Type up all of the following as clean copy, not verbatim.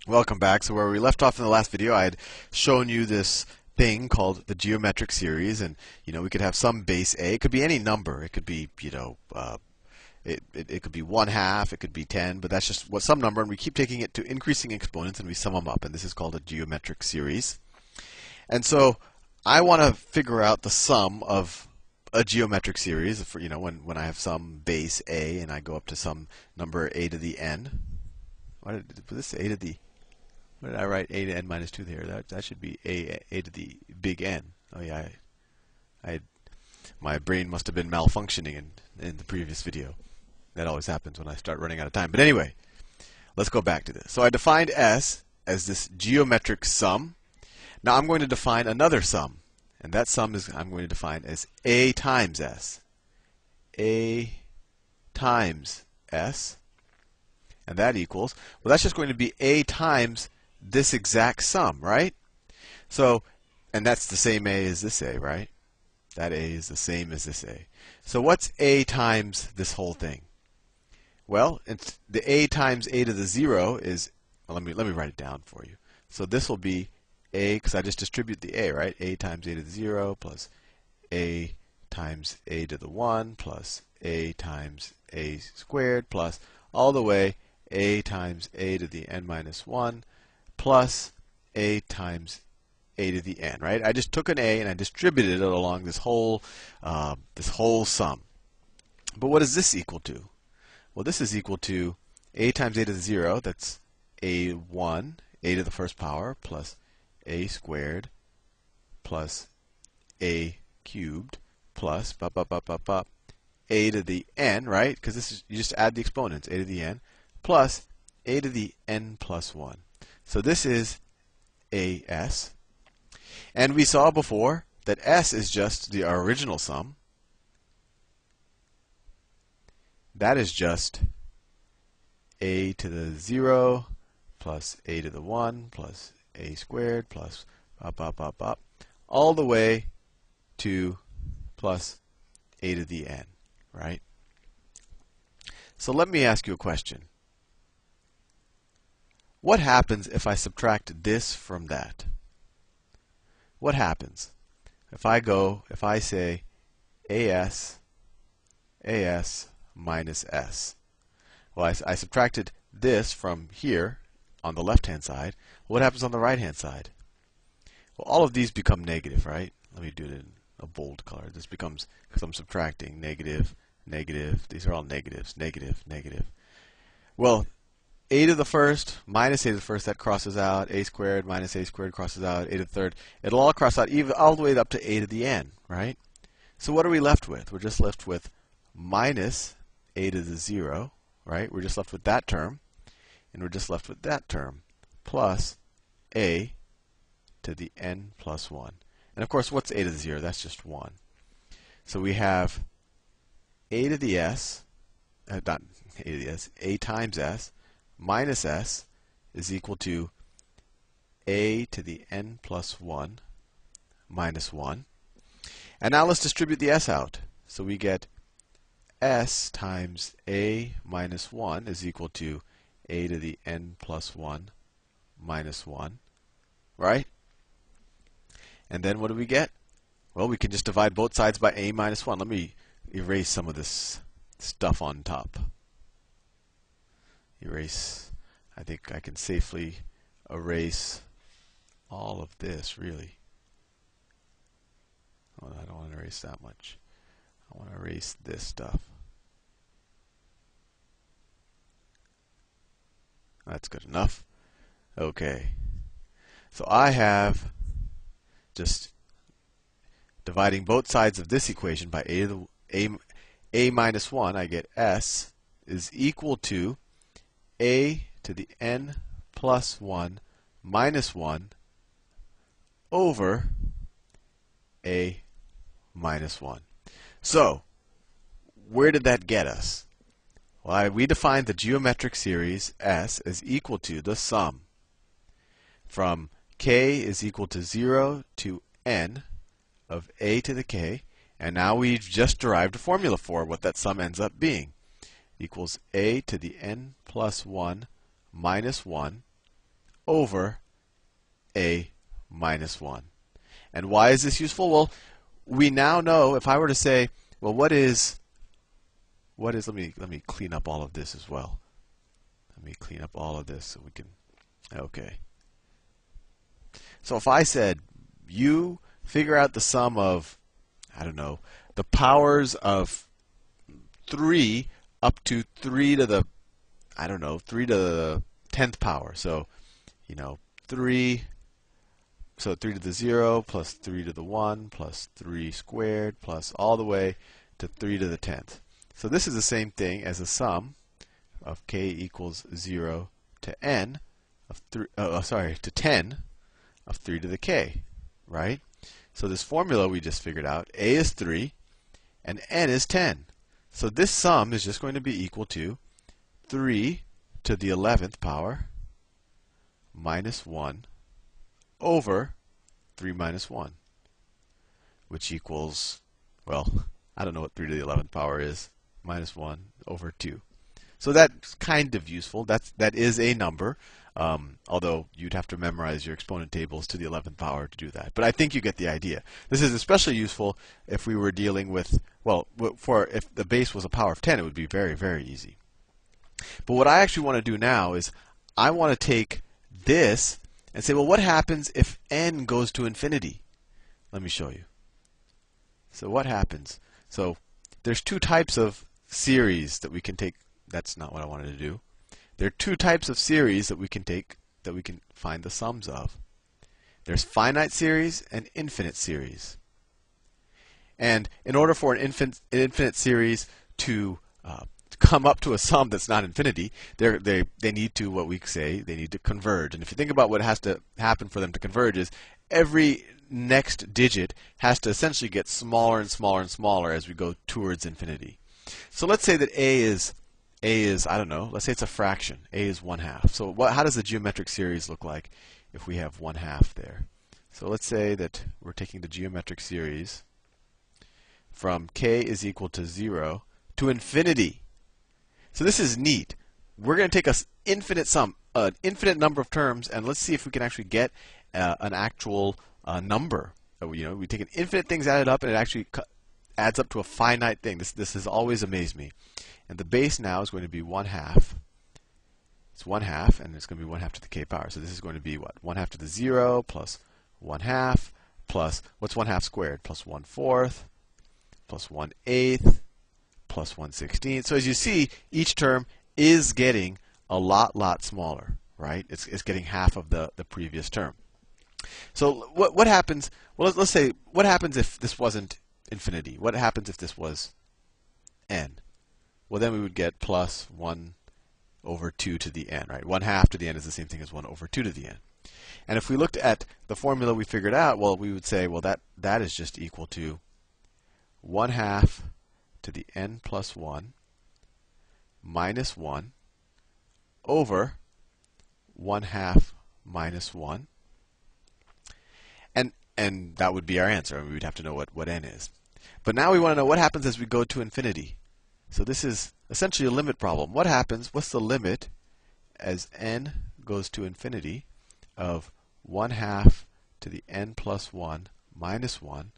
Welcome back. So where we left off in the last video, I had shown you this thing called the geometric series, and we could have some base a. It could be any number. It could be it could be 1/2. It could be 10. But that's just what some number, and we keep taking it to increasing exponents, and we sum them up, and this is called a geometric series. And so I want to figure out the sum of a geometric series for when I have some base a and I go up to some number a to the n. Why did this a to the What did I write a to n minus 2 there? That should be a to the big N. Oh yeah, my brain must have been malfunctioning in the previous video. That always happens when I start running out of time. But anyway, let's go back to this. So I defined S as this geometric sum. Now I'm going to define another sum, and that sum is I'm going to define as A times S. A times S, and that equals, well, that's just going to be A times this exact sum, right? So, and that's the same A as this A, right? That A is the same as this A. So what's A times this whole thing? Well, it's the A times A to the 0 is, well, let me write it down for you. So this will be A, because I just distribute the A, right? A times A to the 0 plus A times A to the 1 plus A times A squared plus all the way A times A to the n minus 1 plus A times A to the n, right? I just took an A and I distributed it along this whole sum. But what is this equal to? Well, this is equal to A times A to the 0, that's A1, A to the first power, plus A squared, plus A cubed, plus A to the n, right? Because this is, you just add the exponents, A to the n, plus A to the n plus 1. So this is AS. And we saw before that S is just the original sum. That is just A to the 0 plus A to the 1 plus A squared plus all the way to plus A to the n, right? So let me ask you a question. What happens if I subtract this from that? What happens if I say AS minus S? Well, I subtracted this from here on the left-hand side. What happens on the right-hand side? Well, all of these become negative, right? Let me do it in a bold color. This becomes, because I'm subtracting, negative, negative. These are all negatives, negative, negative. Well, A to the first minus A to the first, that crosses out. A squared minus A squared crosses out. A to the third. It'll all cross out even all the way up to A to the n, right? So what are we left with? We're just left with minus A to the 0, right? We're just left with that term. And we're just left with that term plus A to the n plus 1. And of course, what's A to the 0? That's just 1. So we have A to the S, not A to the S, A times S minus S is equal to A to the n plus 1 minus 1. And now let's distribute the S out. So we get S times A minus 1 is equal to A to the n plus 1 minus 1, right? And then what do we get? Well, we can just divide both sides by A minus 1. Let me erase some of this stuff on top. Erase. I think I can safely erase all of this, really. Oh, I don't want to erase that much. I want to erase this stuff. That's good enough. Okay. So I have just dividing both sides of this equation by A minus 1, I get S is equal to A to the n plus 1 minus 1 over A minus 1. So, where did that get us? Well, we defined the geometric series S as equal to the sum from k is equal to 0 to n of A to the k, and now we've just derived a formula for what that sum ends up being. Equals A to the n plus 1 minus 1 over a minus 1. And why is this useful? Well, we now know, if I were to say, well, what is, let me clean up all of this as well. Let me clean up all of this so we can, okay. So if I said, you figure out the sum of, I don't know, the powers of 3 up to 3 to the, I don't know, 3 to the 10th power. So, 3, so 3 to the 0 plus 3 to the 1 plus 3 squared plus all the way to 3 to the 10th. So this is the same thing as a sum of k equals 0 to n of 3, to 10 of 3 to the k, right? So this formula we just figured out, a is 3 and n is 10. So this sum is just going to be equal to 3 to the 11th power minus 1 over 3 minus 1, which equals, well, I don't know what 3 to the 11th power is, minus 1 over 2. So that's kind of useful. That is a number, although you'd have to memorize your exponent tables to the 11th power to do that. But I think you get the idea. This is especially useful if we were dealing with, well, if the base was a power of 10, it would be very, very easy. But what I actually want to do now is I want to take this and say, well, what happens if n goes to infinity? Let me show you. So what happens? So there's two types of series that we can take. That's not what I wanted to do. There are two types of series that we can take that we can find the sums of. There's finite series and infinite series. And in order for an infinite series to come up to a sum that's not infinity, they need to, what we say, they need to converge. And if you think about what has to happen for them to converge is every next digit has to essentially get smaller and smaller and smaller as we go towards infinity. So let's say that a is, I don't know, let's say it's a fraction. A is 1/2. So how does the geometric series look like if we have 1/2 there? So let's say that we're taking the geometric series from k is equal to 0 to infinity. So this is neat. We're going to take an infinite sum, an infinite number of terms, and let's see if we can actually get an actual number. We take an infinite things added up, and it actually adds up to a finite thing. This has always amazed me. And the base now is going to be 1/2. It's 1/2, and it's going to be 1/2 to the k power. So this is going to be what? 1/2 to the 0 plus 1/2 plus, what's 1/2 squared? Plus 1/4 plus 1/8 plus 1/16. So as you see, each term is getting a lot smaller, right? It's getting half of the previous term. So what happens? Well, let's say, what happens if this wasn't infinity? What happens if this was n? Well, then we would get plus 1 over 2 to the n, right? 1/2 to the n is the same thing as 1 over 2 to the n. And if we looked at the formula we figured out, well, we would say, well, that is just equal to 1/2 to the n plus 1 minus 1 over 1/2 minus 1. And that would be our answer. I mean, we'd have to know what n is. But now we want to know what happens as we go to infinity. So this is essentially a limit problem. What happens? What's the limit as n goes to infinity of 1/2 to the n plus 1 minus 1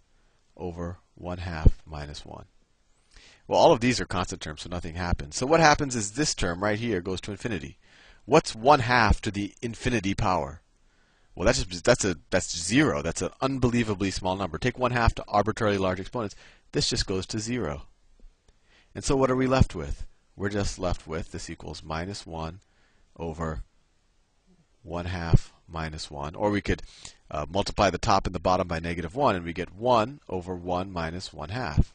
over 1/2 minus 1? Well, all of these are constant terms, so nothing happens. So what happens is this term right here goes to infinity. What's 1/2 to the infinity power? Well, that's 0. That's an unbelievably small number. Take 1/2 to arbitrarily large exponents. This just goes to 0. And so what are we left with? We're just left with this equals minus 1 over 1/2 minus 1. Or we could multiply the top and the bottom by -1, and we get 1 over 1 minus 1/2,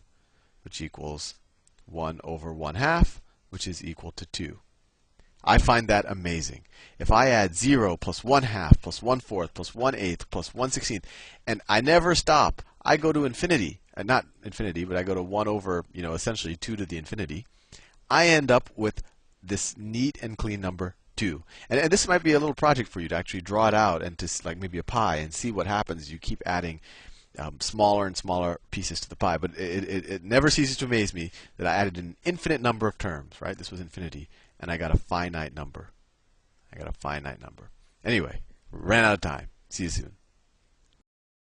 which equals 1 over 1/2, which is equal to 2. I find that amazing. If I add 0 plus 1/2 plus 1/4 plus 1/8 plus 1/16, and I never stop, I go to infinity. Not infinity, but I go to 1 over, essentially 2 to the infinity. I end up with this neat and clean number 2. And this might be a little project for you to actually draw it out and to, like maybe a pie, and see what happens as you keep adding smaller and smaller pieces to the pie. But it never ceases to amaze me that I added an infinite number of terms, right? This was infinity, and I got a finite number. Anyway, ran out of time. See you soon.